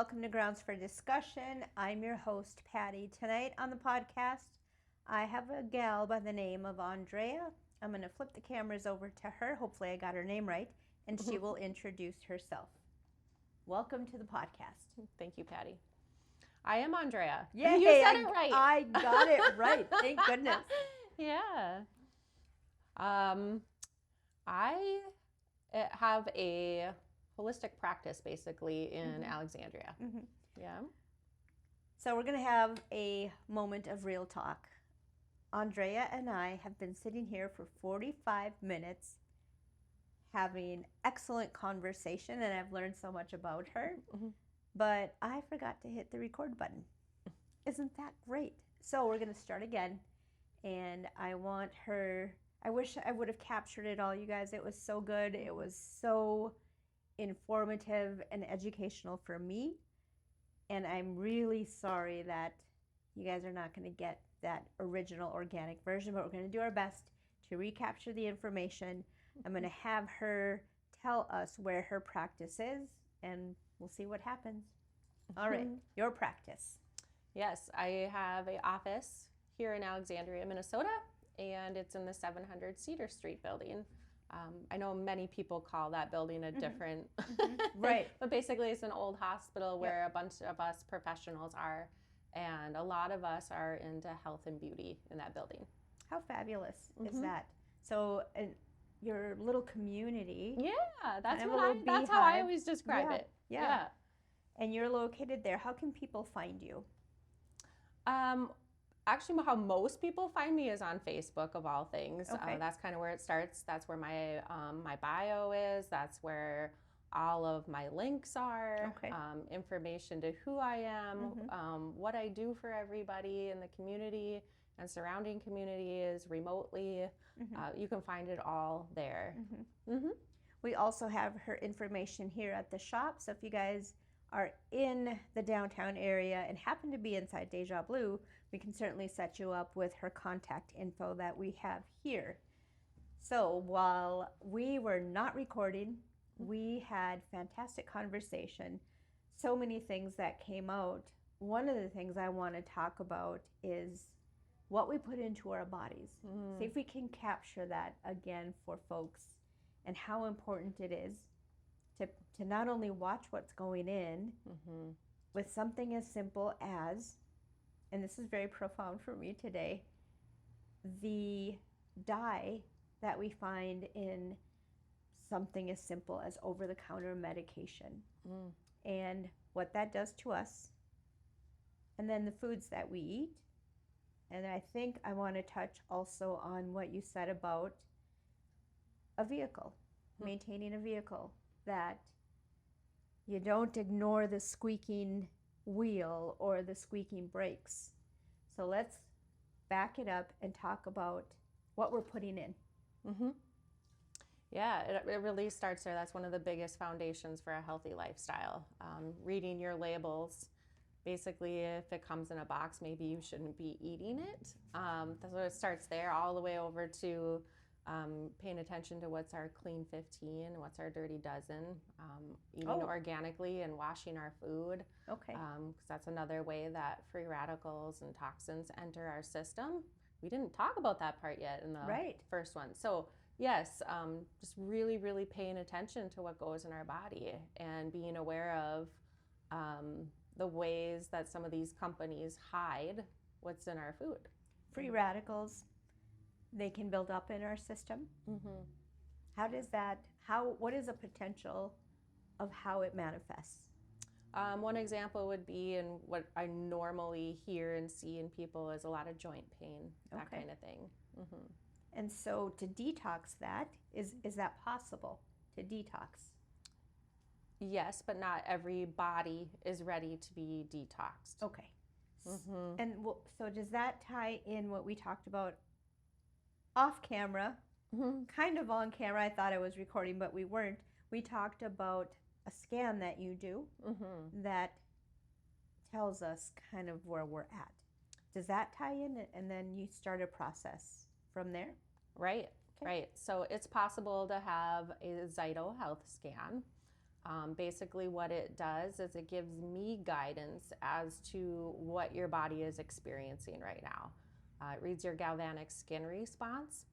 welcome to Grounds for Discussion. I'm your host, Patty. Tonight on the podcast, I have a gal by the name of Andrea. I'm going to flip the cameras over to her. Hopefully, I got her name right, and she will introduce herself. Welcome to the podcast. Thank you, Patty. I am Andrea. Yay, you said it right. I got it right. Thank goodness. Yeah. I have a holistic practice basically in Alexandria. Yeah. So we're going to have a moment of real talk. Andrea and I have been sitting here for 45 minutes having excellent conversation, and I've learned so much about her. But I forgot to hit the record button. Isn't that great? So we're going to start again, and I want her, I wish I would have captured it all, you guys. It was so good. It was so informative and educational for me, and I'm really sorry that you guys are not going to get that original organic version, but we're going to do our best to recapture the information. I'm going to have her tell us where her practice is, and we'll see what happens. All right, your practice. Yes, I have an office here in Alexandria, Minnesota, and it's in the 700 Cedar Street building. I know many people call that building a different, Right. But basically it's an old hospital where a bunch of us professionals are, and a lot of us are into health and beauty in that building. How fabulous is that? So your little community. Yeah, that's Kind of that's how I always describe it. Yeah. And you're located there. How can people find you? Actually, how most people find me is on Facebook, of all things. Okay. That's kind of where it starts. That's where my my bio is. That's where all of my links are. Okay. Information to who I am, what I do for everybody in the community and surrounding communities remotely. You can find it all there. We also have her information here at the shop. So if you guys are in the downtown area and happen to be inside Deja Blue, we can certainly set you up with her contact info that we have here. So while we were not recording, we had fantastic conversation. So many things that came out. One of the things I want to talk about is what we put into our bodies. See if we can capture that again for folks, and how important it is to not only watch what's going in with something as simple as, and this is very profound for me today, the dye that we find in something as simple as over-the-counter medication and what that does to us, and then the foods that we eat. And I think I want to touch also on what you said about a vehicle, maintaining a vehicle, that you don't ignore the squeaking wheel or the squeaking brakes. So let's back it up and talk about what we're putting in. Yeah, it really starts there. That's one of the biggest foundations for a healthy lifestyle. Reading your labels. Basically, if it comes in a box, maybe you shouldn't be eating it. So it starts there, all the way over to paying attention to what's our clean 15, what's our dirty dozen, eating organically and washing our food. Okay. 'Cause that's another way that free radicals and toxins enter our system. We didn't talk about that part yet in the first one. So yes, just really, really paying attention to what goes in our body and being aware of the ways that some of these companies hide what's in our food. Free radicals, they can build up in our system. How does that, what is a potential of how it manifests? One example would be, and what I normally hear and see in people, is a lot of joint pain, that kind of thing. And so to detox that, is that possible to detox? Yes, but not every body is ready to be detoxed. Okay. And so does that tie in what we talked about off camera, kind of on camera? I thought I was recording, but we weren't. We talked about a scan that you do that tells us kind of where we're at. Does that tie in? And then you start a process from there? Right. So it's possible to have a Zyto health scan. Basically, what it does is it gives me guidance as to what your body is experiencing right now. It reads your galvanic skin response,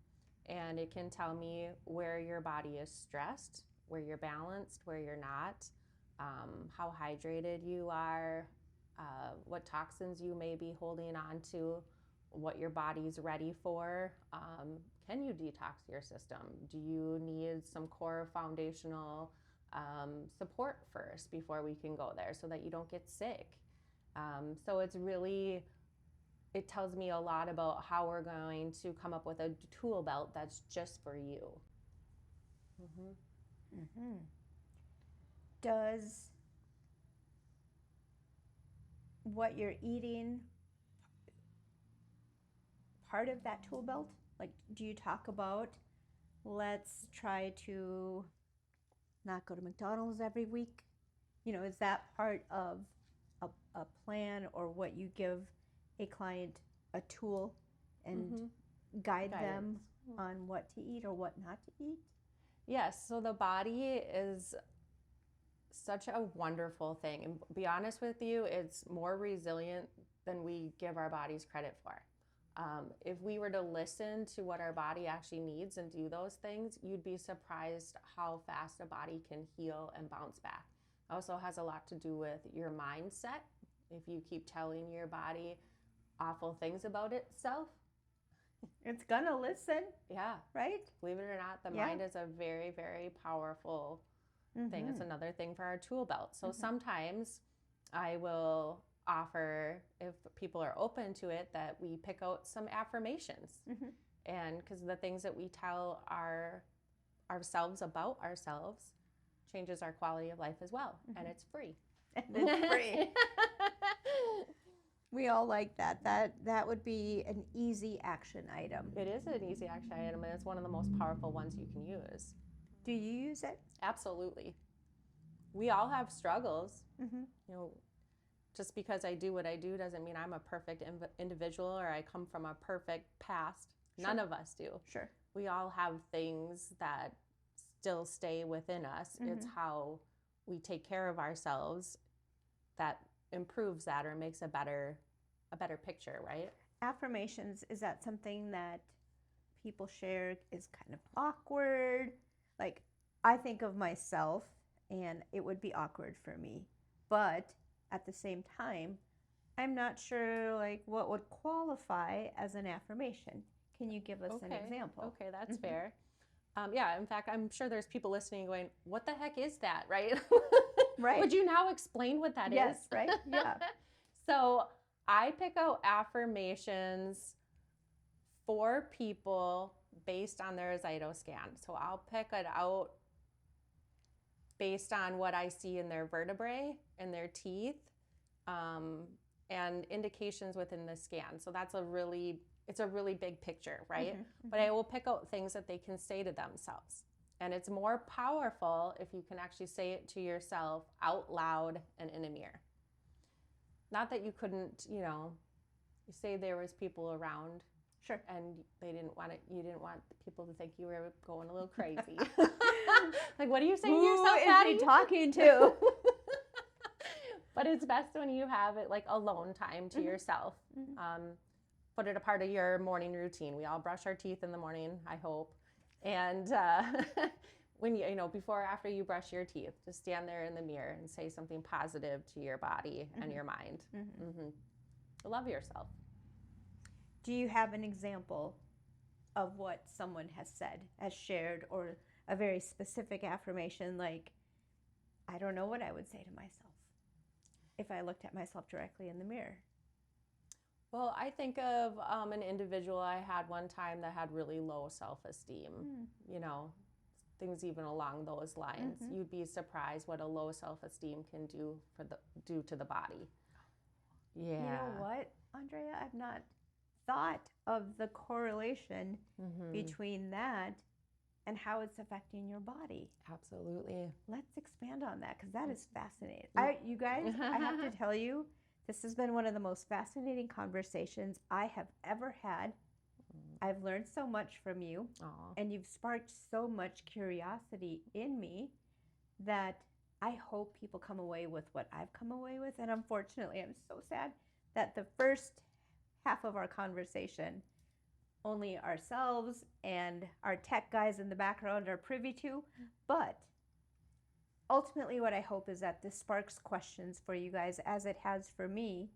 and it can tell me where your body is stressed, where you're balanced, where you're not, how hydrated you are, what toxins you may be holding on to, what your body's ready for. Can you detox your system? Do you need some core foundational support first before we can go there so that you don't get sick? So it tells me a lot about how we're going to come up with a tool belt that's just for you. Does what you're eating part of that tool belt? Like, do you talk about, let's try to not go to McDonald's every week? Is that part of a plan, or what you give a client a tool and guide them on what to eat or what not to eat? Yes, so the body is such a wonderful thing. And be honest with you, it's more resilient than we give our bodies credit for. If we were to listen to what our body actually needs and do those things, you'd be surprised how fast a body can heal and bounce back. It also has a lot to do with your mindset. If you keep telling your body awful things about itself, it's gonna listen. Yeah. Right? Believe it or not, the mind is a very, very powerful thing. It's another thing for our tool belt. So sometimes I will offer, if people are open to it, that we pick out some affirmations. And because the things that we tell ourselves about ourselves changes our quality of life as well. And it's free. And it's free. We all like that. That would be an easy action item. It is an easy action item, and it's one of the most powerful ones you can use. Do you use it? Absolutely. We all have struggles. Just because I do what I do doesn't mean I'm a perfect individual or I come from a perfect past. Sure. None of us do. Sure. We all have things that still stay within us. It's how we take care of ourselves that improves that or makes a better picture, right? Affirmations, is that something that people share is kind of awkward? Like, I think of myself and it would be awkward for me, but at the same time, I'm not sure like what would qualify as an affirmation. Can you give us an example? Okay, that's fair. Yeah, in fact, I'm sure there's people listening going, what the heck is that, right? Right. Would you now explain what that is? Yes, right? Yeah. So I pick out affirmations for people based on their Zytoscan. So I'll pick it out based on what I see in their vertebrae and their teeth, and indications within the scan. So it's a really big picture, right? But I will pick out things that they can say to themselves. And it's more powerful if you can actually say it to yourself out loud and in a mirror. Not that you couldn't, you say there was people around. Sure. And you didn't want people to think you were going a little crazy. Like, what are you saying to yourself, Patty? Who is he talking to? But it's best when you have it like alone time to yourself. Put it a part of your morning routine. We all brush our teeth in the morning, I hope. And when before or after you brush your teeth, just stand there in the mirror and say something positive to your body and your mind. Love yourself. Do you have an example of what someone has said, has shared, or a very specific affirmation? Like, I don't know what I would say to myself if I looked at myself directly in the mirror. Well, I think of an individual I had one time that had really low self-esteem, things even along those lines. You'd be surprised what a low self-esteem can do to the body. Yeah. You know what, Andrea? I've not thought of the correlation between that and how it's affecting your body. Absolutely. Let's expand on that, because that is fascinating. You guys, I have to tell you, this has been one of the most fascinating conversations I have ever had. I've learned so much from you. Aww. And you've sparked so much curiosity in me that I hope people come away with what I've come away with. And unfortunately, I'm so sad that the first half of our conversation, only ourselves and our tech guys in the background are privy to. But ultimately, what I hope is that this sparks questions for you guys as it has for me.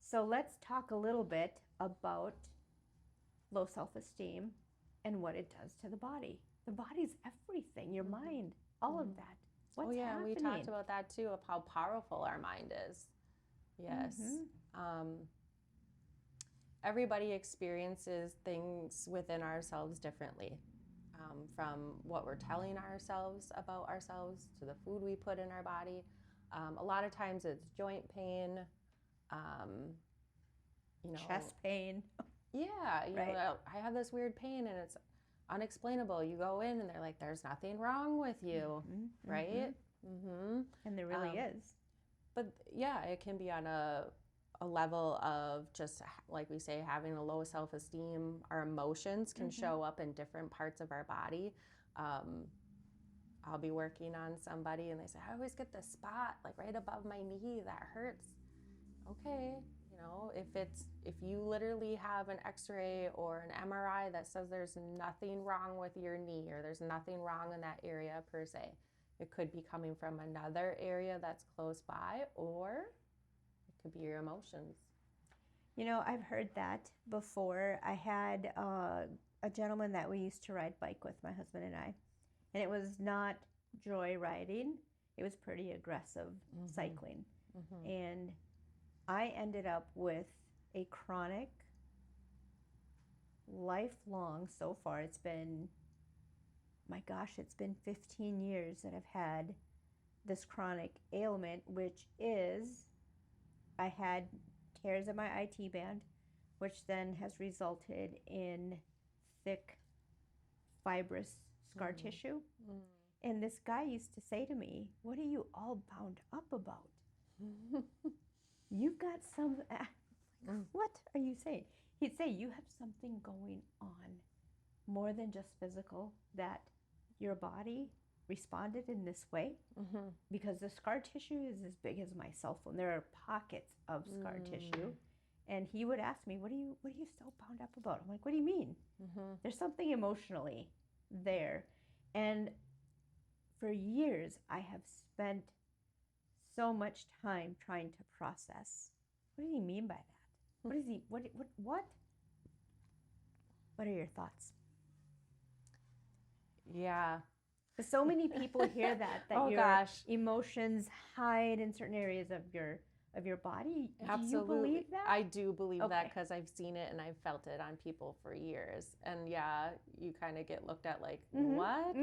So let's talk a little bit about low self-esteem and what it does to the body. The body's everything, your mind, all of that. What's happening? We talked about that too, of how powerful our mind is. Yes. Everybody experiences things within ourselves differently. From what we're telling ourselves about ourselves to the food we put in our body. A lot of times it's joint pain, chest pain. Yeah, you know, I have this weird pain and it's unexplainable. You go in and they're like, there's nothing wrong with you, right? And there really is. But yeah, it can be on a level of just, like we say, having a low self-esteem. Our emotions can show up in different parts of our body. I'll be working on somebody and they say, I always get this spot like right above my knee that hurts. Okay, you know, if you literally have an x-ray or an MRI that says there's nothing wrong with your knee or there's nothing wrong in that area per se, it could be coming from another area that's close by, or it could be your emotions. You know, I've heard that before. I had a gentleman that we used to ride bike with, my husband and I, and it was not joy riding. It was pretty aggressive cycling. And I ended up with a chronic, lifelong, so far, it's been, my gosh, it's been 15 years that I've had this chronic ailment, which is I had tears in my IT band, which then has resulted in thick, fibrous scar tissue. And this guy used to say to me, what are you all bound up about? You've got some, what are you saying? He'd say, you have something going on more than just physical, that your body responded in this way because the scar tissue is as big as my cell phone. There are pockets of scar tissue. And he would ask me, what are you so bound up about? I'm like, what do you mean? There's something emotionally there. And for years, I have spent so much time trying to process. What did he mean by that? What is he, what? What are your thoughts? Yeah. Because so many people hear that your emotions hide in certain areas of your body. Absolutely. Do you believe that? I do believe that because I've seen it and I've felt it on people for years. And yeah, you kind of get looked at like, what?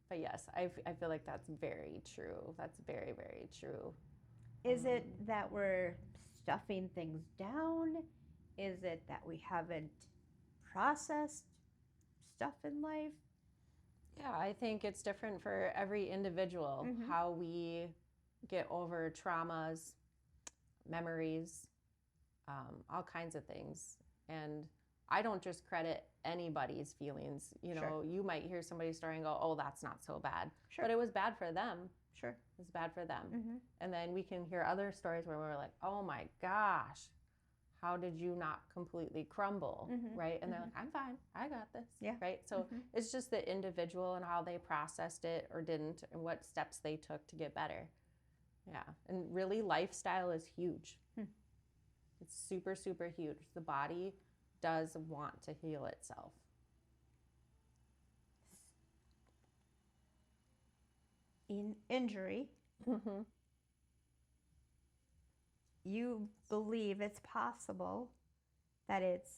But yes, I feel like that's very true. That's very, very true. Is it that we're stuffing things down? Is it that we haven't processed stuff in life? Yeah, I think it's different for every individual, how we get over traumas, memories, all kinds of things. And I don't just credit anybody's feelings. You know, you might hear somebody's story and go, oh, that's not so bad. But it was bad for them. It was bad for them. And then we can hear other stories where we're like, oh my gosh, how did you not completely crumble, right? And they're like, I'm fine, I got this, right? So it's just the individual and how they processed it or didn't and what steps they took to get better. Yeah, and really lifestyle is huge. It's super, super huge. The body does want to heal itself. In injury, you believe it's possible that it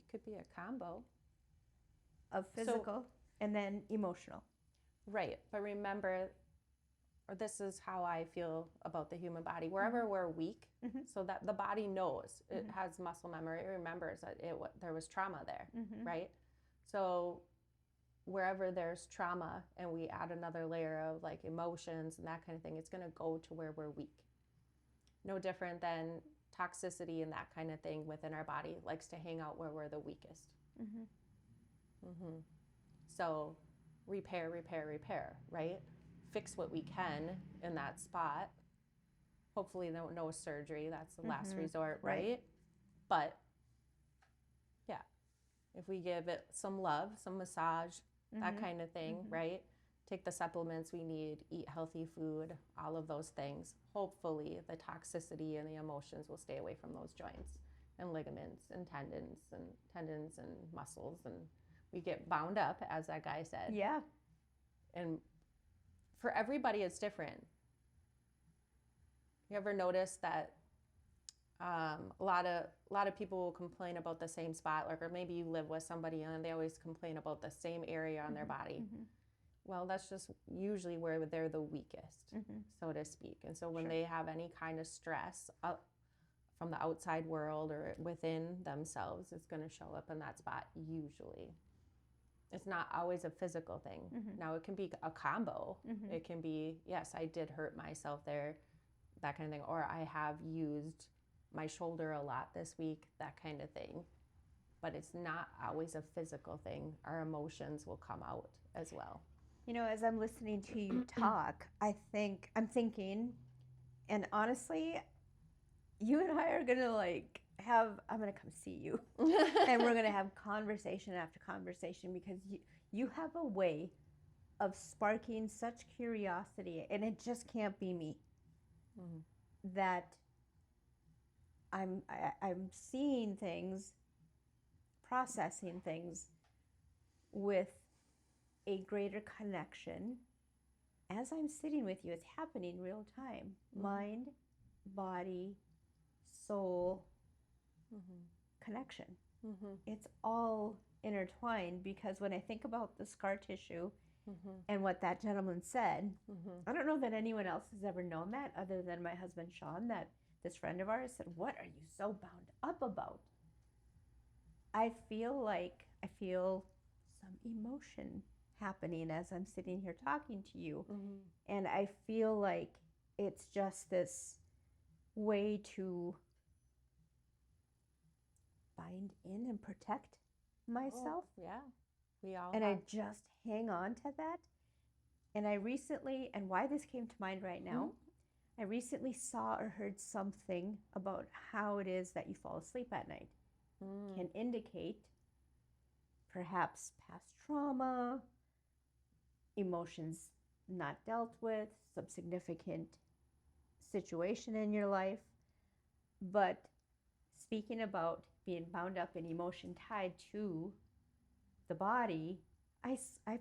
could be a combo of physical and then emotional. Right, but remember, or this is how I feel about the human body, wherever we're weak, so that the body knows, it has muscle memory, it remembers that there was trauma there, right? So wherever there's trauma and we add another layer of like emotions and that kind of thing, it's going to go to where we're weak. No different than toxicity and that kind of thing within our body likes to hang out where we're the weakest. So repair, repair, repair, right? fix what we can in that spot. Hopefully no surgery. That's the last resort, right? But yeah, if we give it some love, some massage, that kind of thing, right? Take the supplements we need, eat healthy food, all of those things. Hopefully the toxicity and the emotions will stay away from those joints and ligaments and tendons and muscles, and we get bound up, as that guy said. Yeah. And for everybody it's different. You ever notice that a lot of people will complain about the same spot, like, or maybe you live with somebody and they always complain about the same area on their body. Well, that's just usually where they're the weakest, so to speak. And so when they have any kind of stress from the outside world or within themselves, it's going to show up in that spot usually. It's not always a physical thing. Now, it can be a combo. It can be, yes, I did hurt myself there, that kind of thing. Or I have used my shoulder a lot this week, that kind of thing. But it's not always a physical thing. Our emotions will come out as well. You know, as I'm listening to you talk, I'm thinking, and honestly, you and I are gonna I'm gonna come see you, and we're gonna have conversation after conversation, because you have a way of sparking such curiosity, and it just can't be me. That I'm seeing things, processing things with a greater connection as I'm sitting with you. It's happening real time. Mind, body, soul, connection. It's all intertwined, because when I think about the scar tissue and what that gentleman said, I don't know that anyone else has ever known that other than my husband Sean, that this friend of ours said, "What are you so bound up about?" I feel some emotion happening as I'm sitting here talking to you. And I feel like it's just this way to bind in and protect myself. Yeah, we all And have. I just hang on to that. And I recently, and why this came to mind right now, I recently saw or heard something about how it is that you fall asleep at night can indicate perhaps past trauma, emotions not dealt with, some significant situation in your life. But speaking about being bound up in emotion tied to the body, I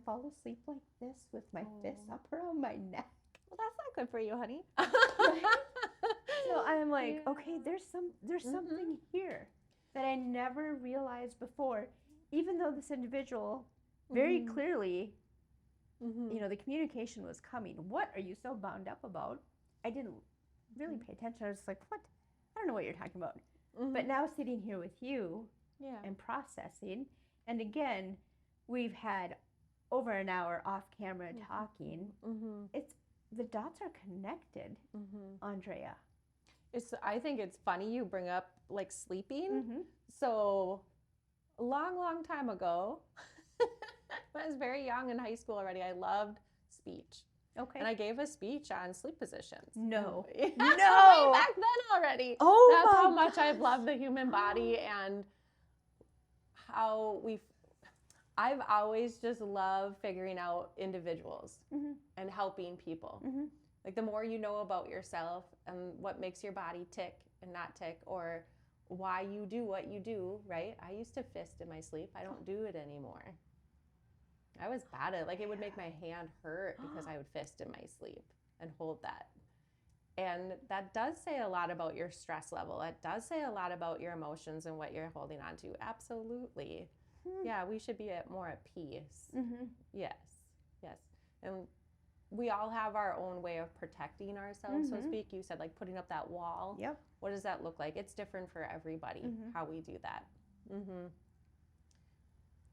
fall asleep like this with my fists up around my neck. Well, that's not good for you, honey. So I'm like, okay, there's something here that I never realized before, even though this individual very clearly, you know, the communication was coming. What are you so bound up about? I didn't really pay attention. I was like, what? I don't know what you're talking about. But now sitting here with you and processing, and again, we've had over an hour off camera talking. It's the dots are connected, Andrea. I think it's funny you bring up like sleeping. So a long time ago, when I was very young in high school already, I loved speech. Okay. And I gave a speech on sleep positions. No. Yeah, No. way back then already. Oh, That's my how much God. I've loved the human body, and how I've always just loved figuring out individuals and helping people. Like, the more you know about yourself and what makes your body tick and not tick, or why you do what you do, right? I used to fist in my sleep. I don't do it anymore. I was bad at it. Like, it would make my hand hurt because I would fist in my sleep and hold that. And that does say a lot about your stress level. It does say a lot about your emotions and what you're holding on to. Absolutely. Yeah, we should be more at peace. Yes. And we all have our own way of protecting ourselves, so to speak. You said, like, putting up that wall. Yep. What does that look like? It's different for everybody, how we do that.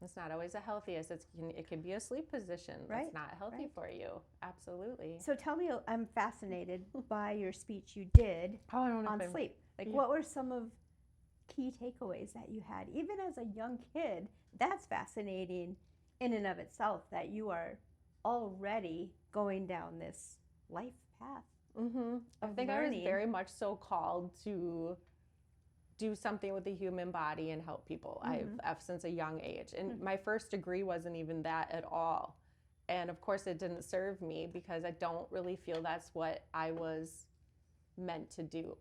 It's not always the healthiest. It can be a sleep position that's not healthy for you. Absolutely. So tell me, I'm fascinated by your speech you did on sleep. Like, what were some of key takeaways that you had, even as a young kid? That's fascinating in and of itself, that you are already going down this life path. I Of think I was learning. very much so called to do something with the human body and help people. I've since a young age. And my first degree wasn't even that at all. And of course, it didn't serve me because I don't really feel that's what I was meant to do.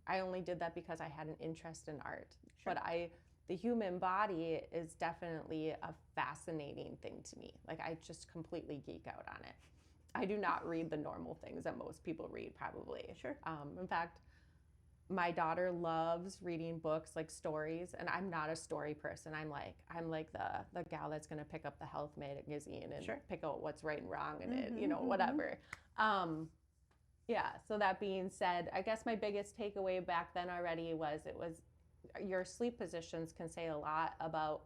I only did that because I had an interest in art. Sure. But the human body is definitely a fascinating thing to me. Like, I just completely geek out on it. I do not read the normal things that most people read, probably. Sure. In fact, my daughter loves reading books, like stories, and I'm not a story person. I'm like the gal that's going to pick up the health magazine and Sure. pick out what's right and wrong in it, whatever. Yeah, so that being said, I guess my biggest takeaway back then already was your sleep positions can say a lot about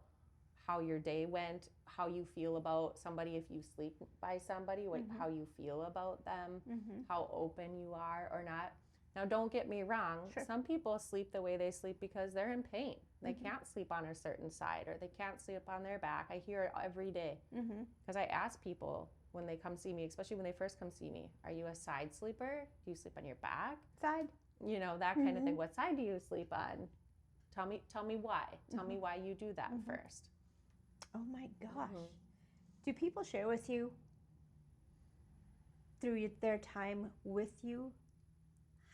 how your day went, how you feel about somebody if you sleep by somebody, how you feel about them, how open you are or not. Now, don't get me wrong. Sure. Some people sleep the way they sleep because they're in pain. They can't sleep on a certain side, or they can't sleep on their back. I hear it every day because I ask people when they come see me, especially when they first come see me, are you a side sleeper? Do you sleep on your back? Side. That kind of thing. What side do you sleep on? Tell me why. Tell me why you do that first. Oh my gosh. Do people share with you through their time with you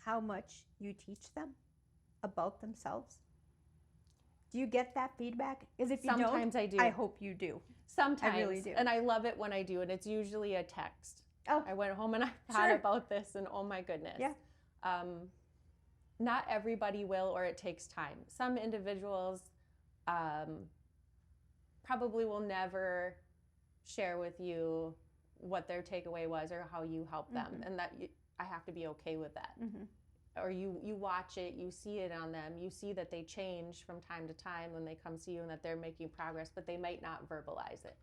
how much you teach them about themselves? Do you get that feedback? Because if you Sometimes don't, I do. I hope you do. Sometimes. I really do. And I love it when I do, and it's usually a text. Oh, I went home and I thought sure. about this, and oh my goodness. Yeah. Not everybody will, or it takes time. Some individuals probably will never share with you what their takeaway was or how you help them, and that I have to be okay with that. Or you watch it, you see it on them, you see that they change from time to time when they come see you and that they're making progress, but they might not verbalize it.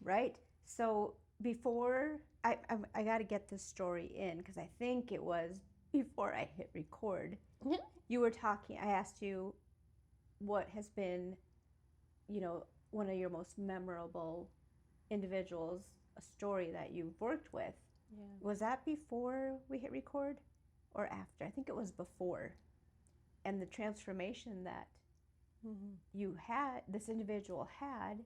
Right. So before I got to get this story in, because I think it was before I hit record. You were talking. I asked you what has been, one of your most memorable individuals, a story that you've worked with. Yeah. Was that before we hit record or after? I think it was before. And the transformation that this individual had,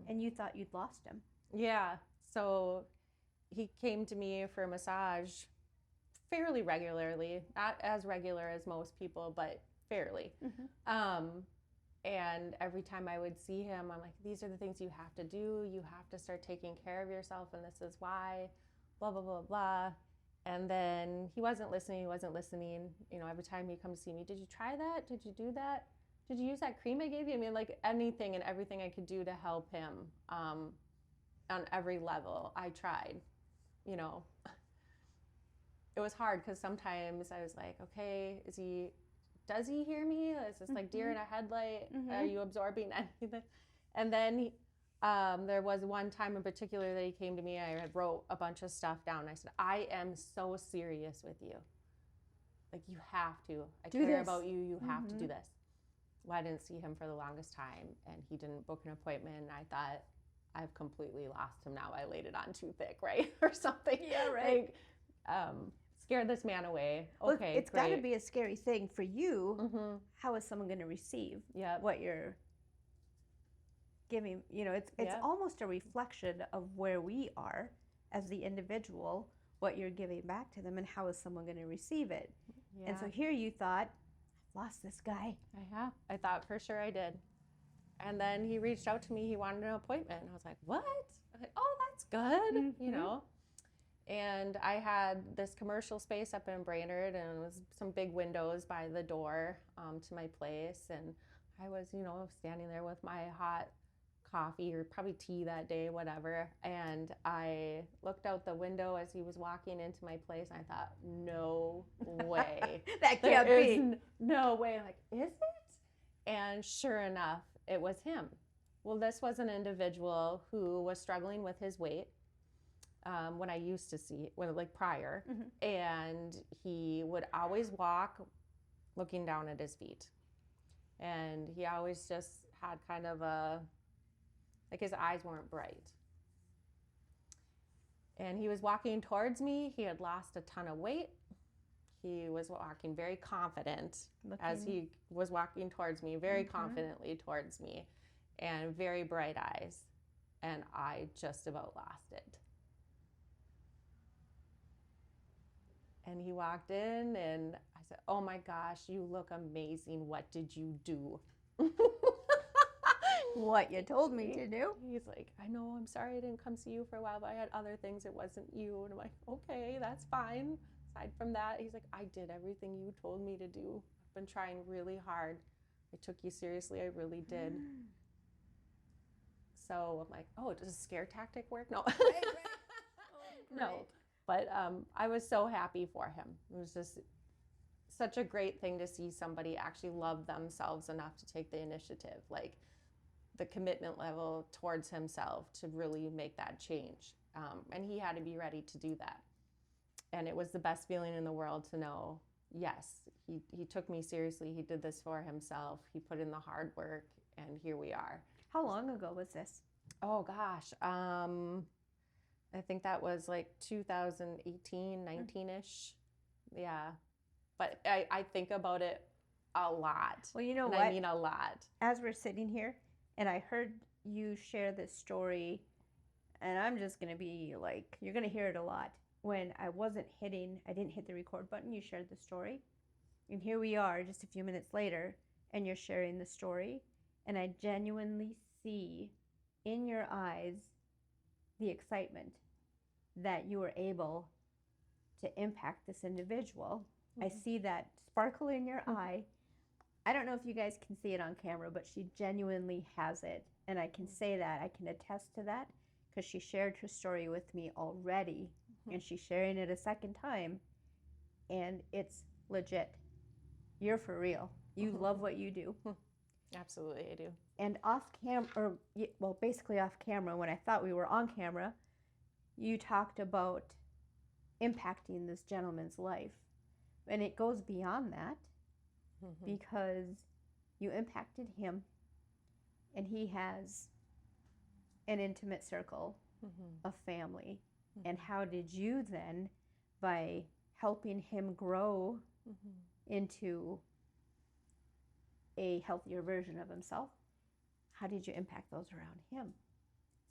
and you thought you'd lost him. Yeah. So he came to me for a massage fairly regularly, not as regular as most people, but fairly. And every time I would see him, I'm like, these are the things you have to do. You have to start taking care of yourself, and this is why, blah, blah, blah, blah. And then he wasn't listening. Every time he comes to see me, did you try that? Did you do that? Did you use that cream I gave you? I mean, like anything and everything I could do to help him on every level. I tried, It was hard because sometimes I was like, okay, does he hear me? Is this like deer in a headlight? Are you absorbing anything? And then there was one time in particular that he came to me. I had wrote a bunch of stuff down. I said, I am so serious with you. Like, you have to. I care about you. You have to do this. Well, I didn't see him for the longest time, and he didn't book an appointment. And I thought, I've completely lost him now. I laid it on too thick, right? Or something. Yeah, right. Like, scared this man away. Well, Okay, it's great. got to be a scary thing for you. How is someone going to receive what you're giving? It's almost a reflection of where we are as the individual, what you're giving back to them, and how is someone going to receive it. Yeah. And so here you thought, I've lost this guy. I thought for sure I did. And then he reached out to me. He wanted an appointment. And I was like, what? I was like, oh, that's good, And I had this commercial space up in Brainerd, and it was some big windows by the door to my place. And I was, standing there with my hot coffee or probably tea that day, whatever. And I looked out the window as he was walking into my place, and I thought, no way. That can't be. No way. I'm like, is it? And sure enough, it was him. Well, this was an individual who was struggling with his weight. When I used to see, prior, and he would always walk looking down at his feet, and he always just had kind of his eyes weren't bright. And he was walking towards me. He had lost a ton of weight. He was walking very confident as he was walking towards me, very confidently towards me, and very bright eyes. And I just about lost it. And he walked in and I said, "Oh my gosh, you look amazing. What did you do?" What you told me to do. He's like, "I know, I'm sorry I didn't come see you for a while, but I had other things. It wasn't you." And I'm like, "Okay, that's fine." Aside from that, he's like, "I did everything you told me to do. I've been trying really hard. I took you seriously. I really did." So I'm like, "Oh, does a scare tactic work?" No. Right. No. But I was so happy for him. It was just such a great thing to see somebody actually love themselves enough to take the initiative. Like, the commitment level towards himself to really make that change. And he had to be ready to do that. And it was the best feeling in the world to know, yes, he took me seriously. He did this for himself. He put in the hard work, and here we are. How long ago was this? Oh, gosh. I think that was like 2018, 19-ish. Yeah. But I think about it a lot. Well, you know and what? I mean a lot. As we're sitting here, and I heard you share this story, and I'm just going to be like, you're going to hear it a lot. When I didn't hit the record button, you shared the story. And here we are just a few minutes later, and you're sharing the story. And I genuinely see in your eyes the excitement that you were able to impact this individual. I see that sparkle in your eye. I don't know if you guys can see it on camera, but she genuinely has it. And I can say that. I can attest to that because she shared her story with me already. And she's sharing it a second time. And it's legit. You're for real. You love what you do. Absolutely, I do. And basically off camera, when I thought we were on camera, you talked about impacting this gentleman's life. And it goes beyond that because you impacted him, and he has an intimate circle of family. And how did you then, by helping him grow into a healthier version of himself, how did you impact those around him?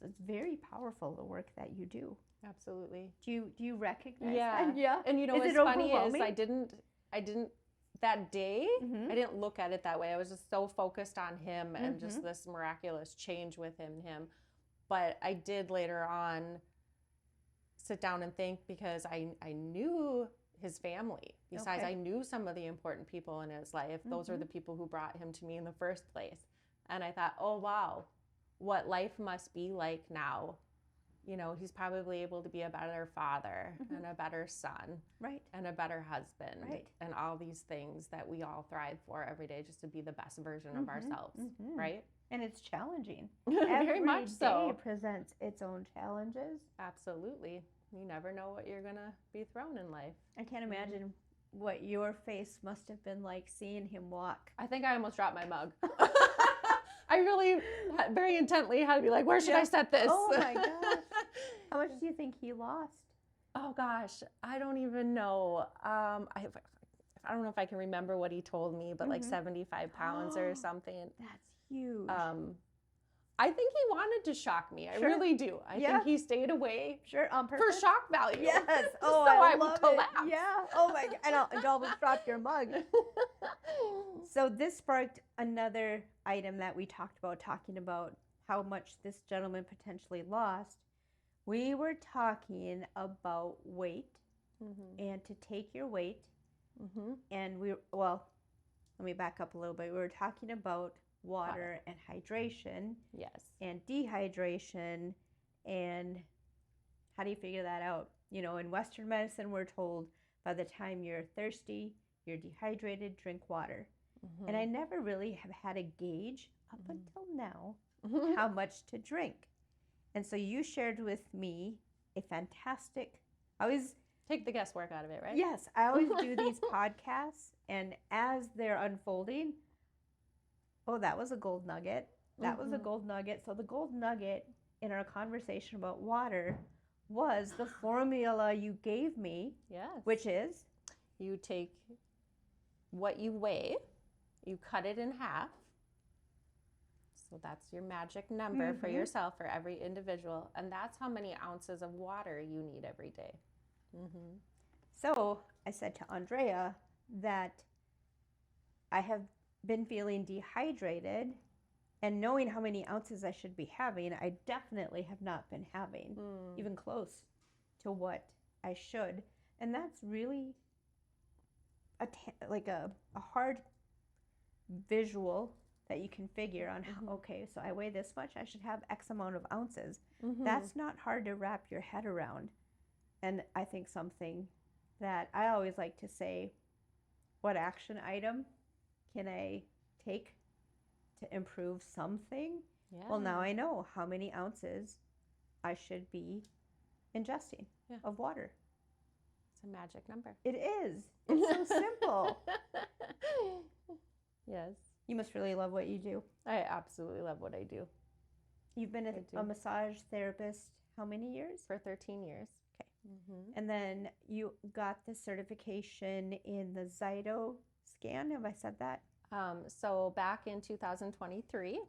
So it's very powerful, the work that you do. Absolutely. Do you recognize Yeah. that? Yeah. And you know Is what's it funny is overwhelming? I didn't that day, I didn't look at it that way. I was just so focused on him and just this miraculous change within him. But I did later on sit down and think, because I knew his family. Besides, I knew some of the important people in his life. Those are the people who brought him to me in the first place. And I thought, oh, wow, what life must be like now. You know, he's probably able to be a better father and a better son, Right. and a better husband, Right. and all these things that we all thrive for every day, just to be the best version of ourselves, right? And it's challenging. Very much Every so. day presents its own challenges. Absolutely. You never know what you're going to be thrown in life. I can't imagine what your face must have been like seeing him walk. I think I almost dropped my mug. I really very intently had to be like, where should I set this? Oh my gosh. How much do you think he lost? Oh gosh, I don't even know. I don't know if I can remember what he told me, but like 75 pounds or something. That's huge. I think he wanted to shock me. I Sure. really do. I think he stayed away Sure, on for purpose. shock value. Yes. Oh, Oh, so I would love collapse. it. Yeah. Oh my God. And almost dropped your mug. So this sparked another item that we talked about, talking about how much this gentleman potentially lost. We were talking about weight and to take your weight. And let me back up a little bit. We were talking about water and hydration. Yes. And dehydration, and how do you figure that out? You know, in Western medicine, we're told by the time you're thirsty, you're dehydrated, drink water. And I never really have had a gauge up until now how much to drink. And so you shared with me a fantastic, I always take the guesswork out of it, right? Yes, I always do these podcasts, and as they're unfolding, oh, that was a gold nugget. That was a gold nugget. So the gold nugget in our conversation about water was the formula you gave me, Yes. which is You take what you weigh, you cut it in half. So that's your magic number for yourself, for every individual. And that's how many ounces of water you need every day. So I said to Andrea that I have been feeling dehydrated, and knowing how many ounces I should be having, I definitely have not been having even close to what I should. And that's really like a hard visual that you can figure on how, okay, so I weigh this much, I should have X amount of ounces. That's not hard to wrap your head around. And I think something that I always like to say, what action item can I take to improve something? Yeah. Well, now I know how many ounces I should be ingesting of water. It's a magic number. It is. It's so simple. Yes. You must really love what you do. I absolutely love what I do. You've been a massage therapist how many years? For 13 years. Okay. And then you got the certification in the Zyto scan. Have I said that? So back in 2023,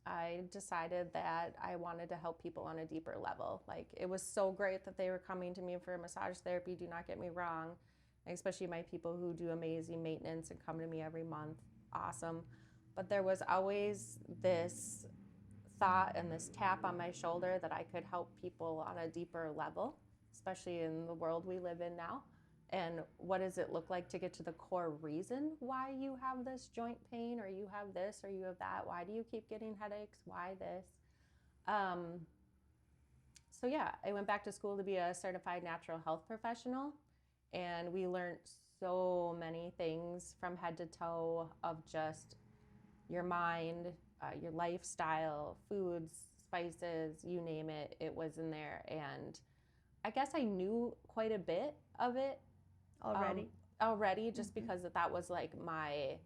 I decided that I wanted to help people on a deeper level. Like, it was so great that they were coming to me for massage therapy, do not get me wrong, especially my people who do amazing maintenance and come to me every month. Awesome. But there was always this thought and this tap on my shoulder that I could help people on a deeper level, especially in the world we live in now. And what does it look like to get to the core reason why you have this joint pain, or you have this, or you have that? Why do you keep getting headaches? Why this? So yeah, I went back to school to be a certified natural health professional, and we learned so many things from head to toe of just your mind, your lifestyle, foods, spices, you name it, it was in there. And I guess I knew quite a bit of it already, just because that was like my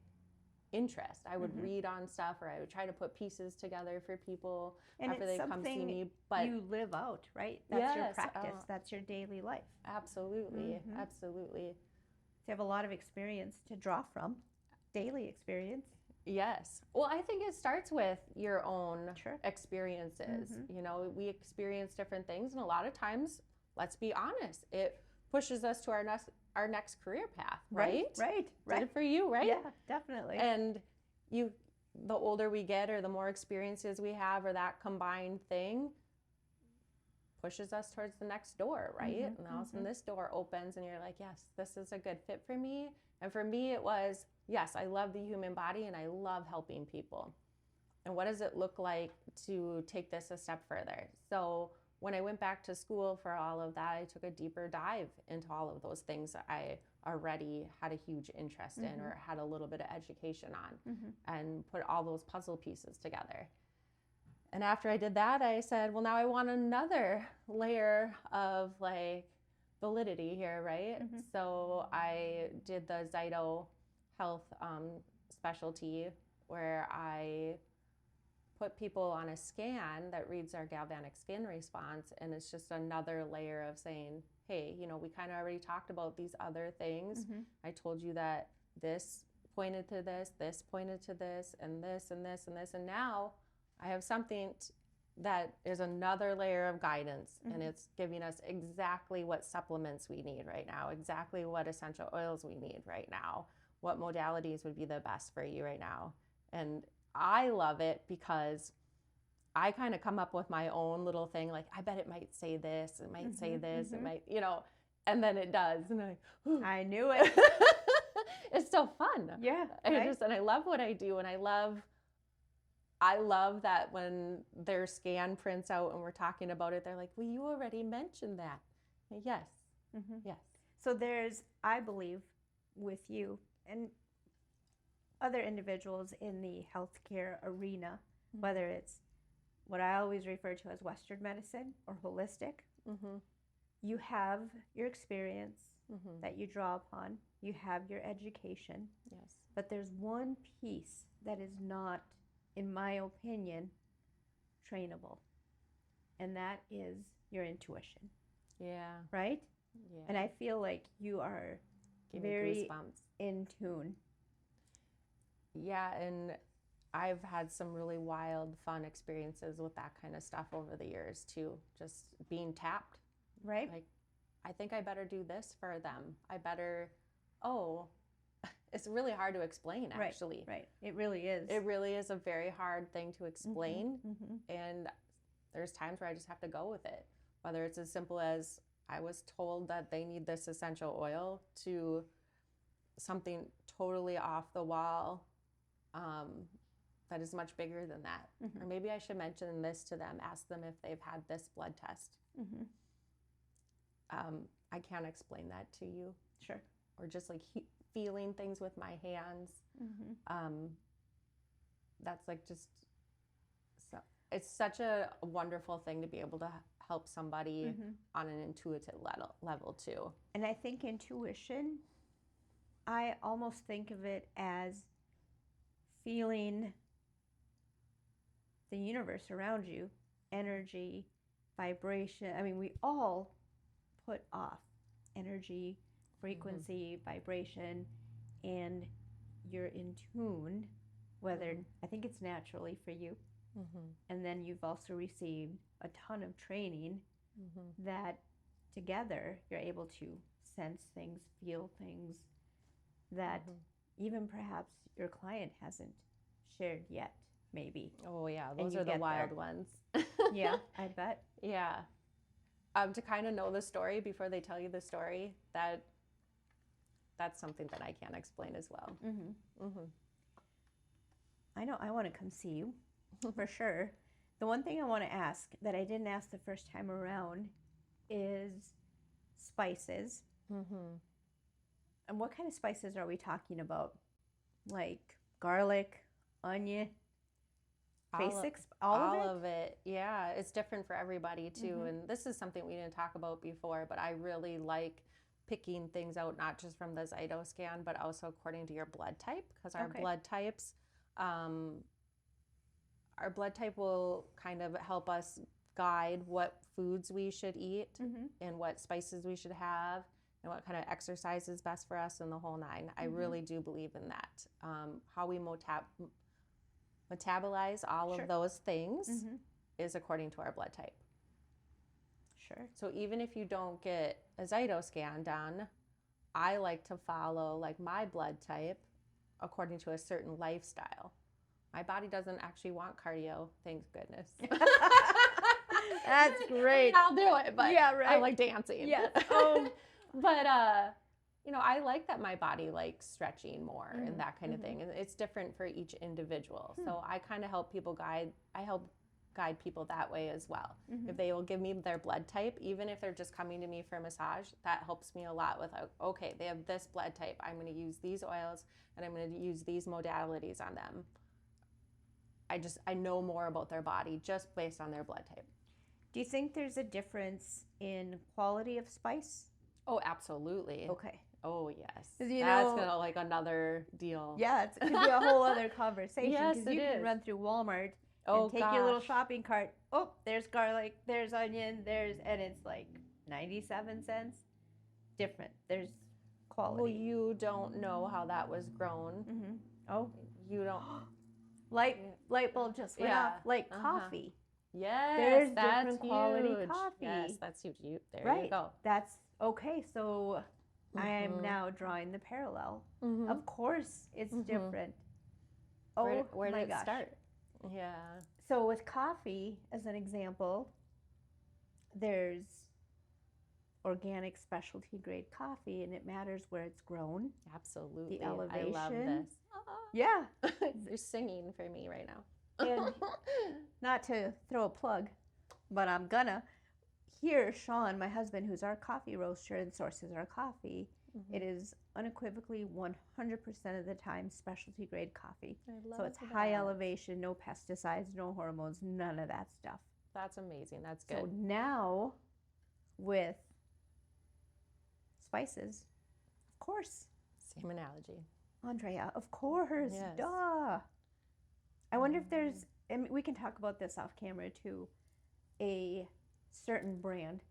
interest. I would read on stuff, or I would try to put pieces together for people and after it's they come see me. But you live out, right? That's your practice. That's your daily life. Absolutely. Absolutely. So you have a lot of experience to draw from, daily experience. Yes. Well, I think it starts with your own experiences. You know, we experience different things, and a lot of times, let's be honest, it pushes us to our next career path, right? Right. Did it for you, right? Yeah, definitely. And the older we get, or the more experiences we have, or that combined thing pushes us towards the next door, right? And all of a sudden this door opens, and you're like, yes, this is a good fit for me. And for me, it was, yes, I love the human body, and I love helping people. And what does it look like to take this a step further? So when I went back to school for all of that, I took a deeper dive into all of those things that I already had a huge interest in, or had a little bit of education on, and put all those puzzle pieces together. And after I did that, I said, well, now I want another layer of like validity here, right? So I did the Zyto Health specialty, where I put people on a scan that reads our galvanic skin response, and it's just another layer of saying, hey, you know, we kind of already talked about these other things. I told you that this pointed to this pointed to this, and this and this and this, and now I have something that is another layer of guidance, and it's giving us exactly what supplements we need right now, exactly what essential oils we need right now, what modalities would be the best for you right now. And I love it because I kind of come up with my own little thing, like, I bet it might say this, it might say this, it might, you know, and then it does. And I knew it. It's so fun. Yeah. And I love what I do. And I love that when their scan prints out and we're talking about it, they're like, well, you already mentioned that. Yes. Yes. So there's, I believe, with you and other individuals in the healthcare arena, whether it's what I always refer to as Western medicine or holistic, you have your experience that you draw upon, you have your education. Yes. But there's one piece that is not, in my opinion, trainable, and that is your intuition. Yeah. right? Yeah. And I feel like you are Give me very goosebumps. in tune. Yeah, and I've had some really wild, fun experiences with that kind of stuff over the years too. Just being tapped. Right? Like, I think I better do this for them. I better, oh, it's really hard to explain, actually. Right. It really is. It really is a very hard thing to explain. Mm-hmm. And there's times where I just have to go with it. Whether it's as simple as I was told that they need this essential oil to something totally off the wall that is much bigger than that. Mm-hmm. Or maybe I should mention this to them, ask them if they've had this blood test. Mm-hmm. I can't explain that to you. Sure. Or just like feeling things with my hands. Mm-hmm. That's like just, so it's such a wonderful thing to be able to help somebody Mm-hmm. on an intuitive level too. And I think intuition, I almost think of it as feeling the universe around you, energy, vibration. I mean, we all put off energy, frequency, vibration, and you're in tune, whether I think it's naturally for you. And then you've also received a ton of training that together you're able to sense things, feel things that even perhaps your client hasn't shared yet, maybe. Oh yeah, And those you are the get wild there. ones. Yeah, I bet. Yeah. To kind of know the story before they tell you the story, that's something that I can't explain as well. I know I want to come see you for sure. The one thing I want to ask that I didn't ask the first time around is spices. And what kind of spices are we talking about? Like garlic, onion, basics, all of it? of it. Yeah, it's different for everybody too. And this is something we didn't talk about before, but I really like picking things out, not just from the Zytoscan, but also according to your blood type, because our Okay. blood types, our blood type will kind of help us guide what foods we should eat and what spices we should have and what kind of exercise is best for us and the whole nine. I really do believe in that. How we metabolize all Sure. of those things is according to our blood type. Sure. So even if you don't get a Zytoscan done, I like to follow like my blood type according to a certain lifestyle. My body doesn't actually want cardio, thank goodness. That's great. I'll do it, but Yeah, right. I like dancing. Yes. But you know, I like that my body likes stretching more and that kind of thing. And it's different for each individual. So I kind of help people help guide people that way as well. If they will give me their blood type, even if they're just coming to me for a massage, that helps me a lot with, okay, they have this blood type. I'm going to use these oils and I'm going to use these modalities on them. I know more about their body just based on their blood type. Do you think there's a difference in quality of spice? Oh, absolutely. Okay. Oh, yes. You That's know- gonna like another deal. Yeah, it could be a whole other conversation Yes, because you it can is. run through Walmart Oh, and take your little gosh. shopping cart. Oh, there's garlic, there's onion, and it's like 97 cents. Different. There's Well, quality. you don't know how that was grown. Oh, You don't. light bulb just went Yeah. off. Like Uh-huh. coffee. Yes, There's that's different quality huge. coffee. Yes, that's huge. There you Right. go. That's okay. So I am Mhm. now drawing the parallel. Mhm. Of course, it's different. Oh Where my did it gosh. start? Yeah. So with coffee, as an example, there's organic specialty grade coffee, and it matters where it's grown. Absolutely. The I love elevation. this. Yeah. They're singing for me right now. And not to throw a plug, but I'm gonna. Here, Sean, my husband, who's our coffee roaster and sources our coffee, it is unequivocally 100% of the time specialty grade coffee. So it's high elevation, no pesticides, no hormones, none of that stuff. That's amazing. That's good. So now with spices, of course, Same analogy. Andrea, of course, Yes. duh. I wonder if there's, and we can talk about this off camera too, a certain brand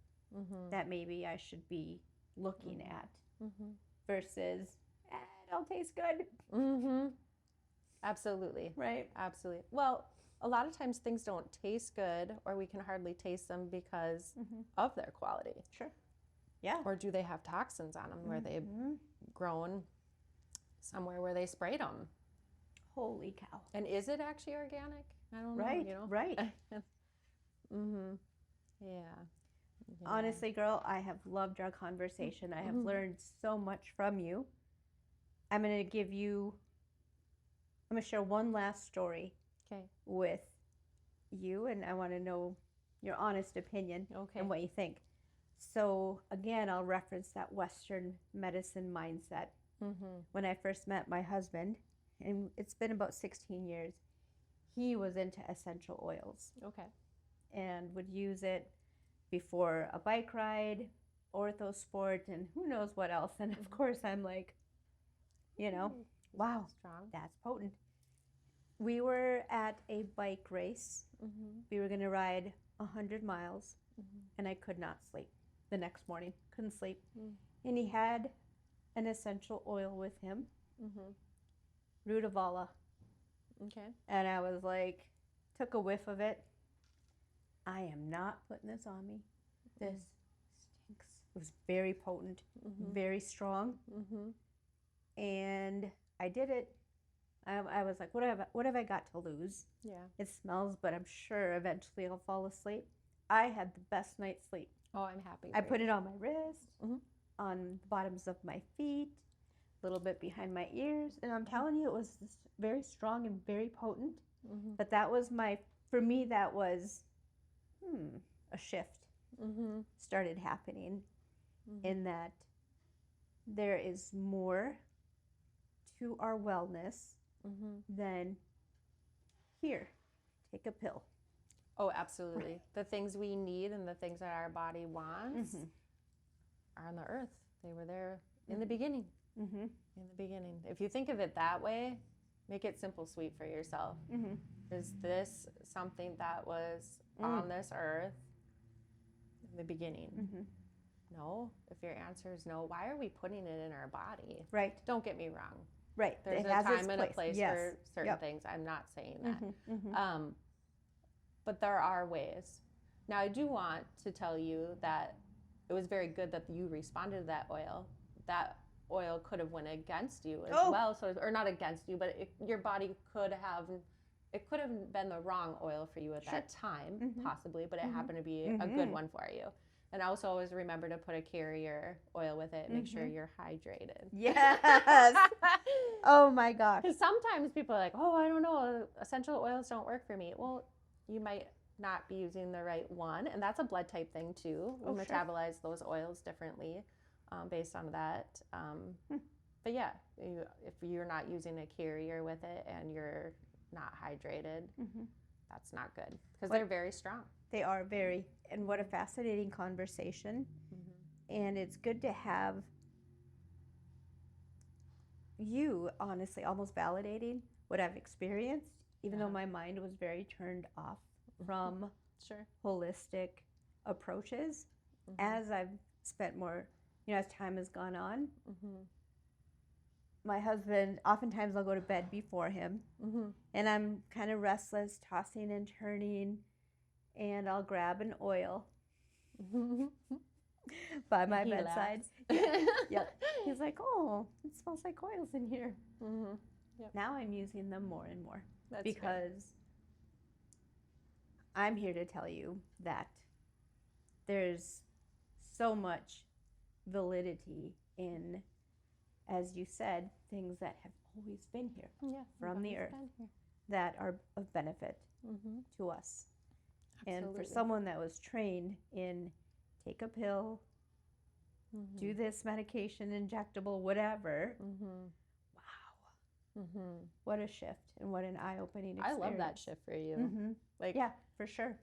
that maybe I should be looking at Mm-hmm. versus, it all tastes good, Mm-hmm. Absolutely. right? Absolutely. Well, a lot of times things don't taste good, or we can hardly taste them because of their quality. Sure. Yeah. Or do they have toxins on them where they've grown somewhere where they sprayed them? Holy cow. And is it actually organic? I don't Right, know, right. Mm-hmm. Yeah. Honestly, girl, I have loved our conversation. I have learned so much from you. I'm going to share one last story Okay. with you, and I want to know your honest opinion Okay. and what you think. So, again, I'll reference that Western medicine mindset. When I first met my husband, and it's been about 16 years, he was into essential oils Okay. and would use it before a bike ride, ortho sport, and who knows what else. And of course, I'm like, wow, Strong. that's potent. We were at a bike race. We were going to ride 100 miles, and I could not sleep the next morning. Couldn't sleep. And he had an essential oil with him, Rutavala. Okay. And I was like, took a whiff of it. I am not putting this on me. This stinks. It was very potent, very strong. And I did it. I was like, what have I got to lose? Yeah. It smells, but I'm sure eventually I'll fall asleep. I had the best night's sleep. Oh, I'm happy. I put it on my wrist, on the bottoms of my feet, a little bit behind my ears. And I'm telling you, it was just very strong and very potent. But that was for me, that was a shift started happening in that there is more to our wellness than here, take a pill. Oh, absolutely. The things we need and the things that our body wants are on the earth. They were there in the beginning. In the beginning. If you think of it that way, make it simple, sweet for yourself. Is this something that was on this earth in the beginning? No. If your answer is no, why are we putting it in our body? Right. Don't get me wrong. Right. There's a time and a place for certain things. I'm not saying that. But there are ways. Now, I do want to tell you that it was very good that you responded to that oil. That oil could have went against you as well. So, or not against you, but your body could have been the wrong oil for you at that time, possibly, but it happened to be a good one for you. And also always remember to put a carrier oil with it. Make sure you're hydrated. Yes. Oh my gosh. Because sometimes people are like, oh, I don't know, essential oils don't work for me. Well, you might not be using the right one. And that's a blood type thing too. We metabolize those oils differently based on that. But yeah, if you're not using a carrier with it and you're not hydrated, that's not good because they're very strong. They are very, and what a fascinating conversation. And it's good to have you, honestly, almost validating what I've experienced, even though my mind was very turned off from holistic approaches. As I've spent more, as time has gone on, my husband, oftentimes I'll go to bed before him, and I'm kind of restless, tossing and turning, and I'll grab an oil by my bedside. Yep. He's like, oh, it smells like oils in here. Now I'm using them more and more because I'm here to tell you that there's so much validity in, as you said, things that have always been here from the earth that are of benefit to us. Absolutely. And for someone that was trained in take a pill, do this medication, injectable, whatever, wow. What a shift and what an when I love that shift for you. Like, yeah, for sure.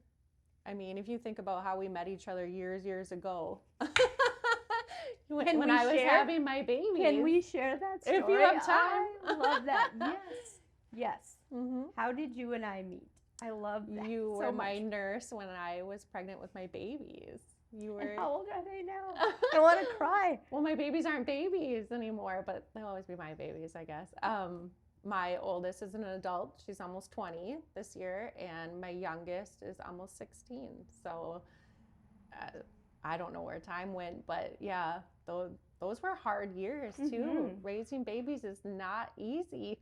I mean, if you think about how we met each other years ago, when we I was share? having my baby. Can we share that story? If you have time. I love that. Yes. How did you and I meet? I love that. You so were my much. nurse when I was pregnant with my babies. You were. And how old are they now? I want to cry. Well, my babies aren't babies anymore, but they'll always be my babies, I guess. My oldest is an adult. She's almost 20 this year, and my youngest is almost 16. So I don't know where time went, but yeah, those were hard years too. Raising babies is not easy.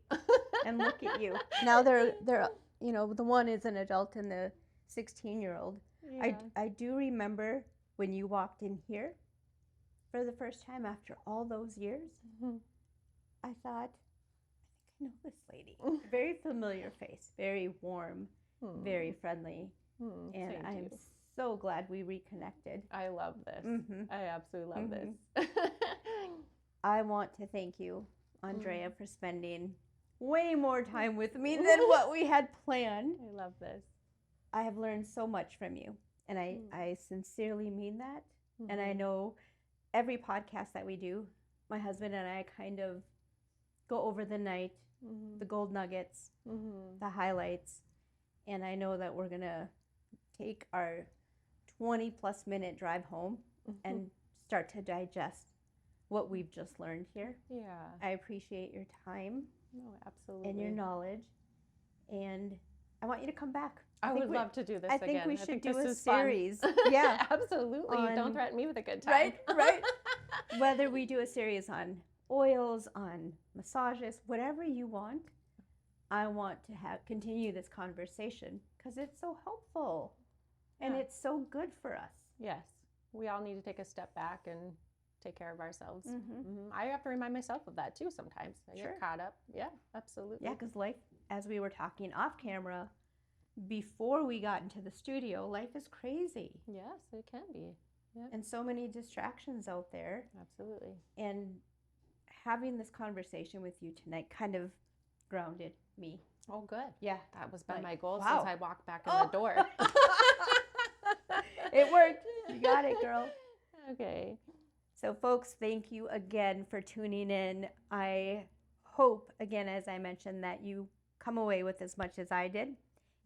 And look at you. Now they're the one is an adult and the 16-year-old. Yeah. I do remember when you walked in here for the first time after all those years. I thought, I think I know this lady. Very familiar face, very warm, very friendly. And I'm so glad we reconnected. I love this. I absolutely love this. I want to thank you, Andrea, for spending way more time with me than what we had planned. I love this. I have learned so much from you, and I sincerely mean that. And I know every podcast that we do, my husband and I kind of go over the night, the gold nuggets, the highlights, and I know that we're going to take our 20-plus minute drive home and start to digest what we've just learned here. Yeah. I appreciate your time. No, absolutely. And your knowledge. And I want you to come back. I would love to do this I again. think we should do a this is series. fun. Yeah. Absolutely. On, Don't threaten me with a good time. Right. Whether we do a series on oils, on massages, whatever you want, I want to continue this conversation because it's so helpful and it's so good for us. Yes. We all need to take a step back and take care of ourselves. I have to remind myself of that too sometimes. I get caught up. Yeah, absolutely. Yeah, because life, as we were talking off camera, before we got into the studio, life is crazy. Yes, it can be. Yeah. And so many distractions out there. Absolutely. And having this conversation with you tonight kind of grounded me. Oh, good. Yeah. That was been my goal wow. since I walked back in the door. It worked. You got it, girl. Okay. So, folks, thank you again for tuning in. I hope, again, as I mentioned, that you come away with as much as I did.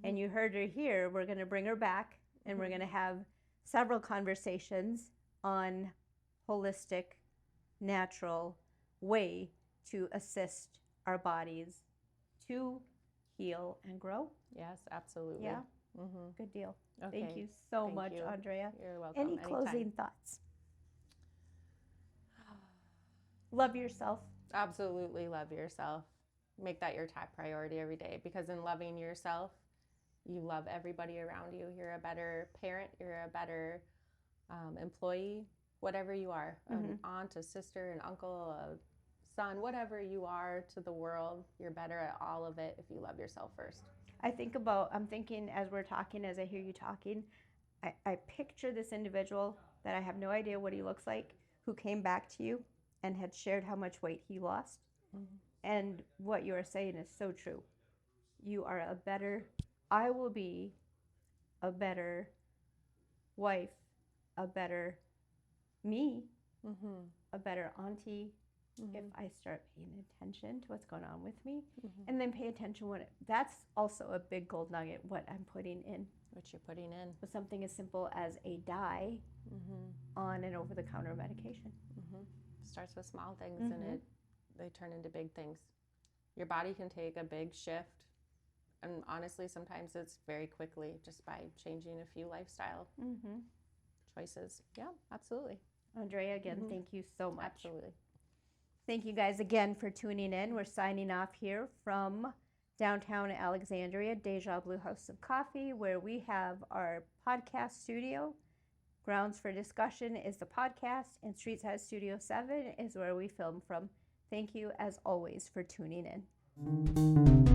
And you heard her here. We're going to bring her back, and we're going to have several conversations on holistic, natural way to assist our bodies to heal and grow. Yes, absolutely. Yeah. Good deal. Okay. Thank you so Thank much, you. Andrea. You're welcome. Any Anytime. closing thoughts? Love yourself. Absolutely love yourself. Make that your top priority every day, because in loving yourself, you love everybody around you. You're a better parent. You're a better employee, whatever you are, an aunt, a sister, an uncle, a son, whatever you are to the world, you're better at all of it if you love yourself first. I'm thinking as we're talking, as I hear you talking, I picture this individual that I have no idea what he looks like, who came back to you and had shared how much weight he lost. And what you are saying is so true. I will be a better wife, a better me, a better auntie, if I start paying attention to what's going on with me, and then pay attention that's also a big gold nugget, what I'm putting in. What you're putting in. With something as simple as a dye on an over-the-counter medication. Starts with small things and they turn into big things. Your body can take a big shift, and honestly, sometimes it's very quickly just by changing a few lifestyle choices. Yeah, absolutely. Andrea, again, thank you so much. Absolutely. Thank you guys again for tuning in. We're signing off here from downtown Alexandria, Deja Blue House of Coffee, where we have our podcast studio. Grounds for Discussion is the podcast, and Streetside Studio 7 is where we film from. Thank you, as always, for tuning in.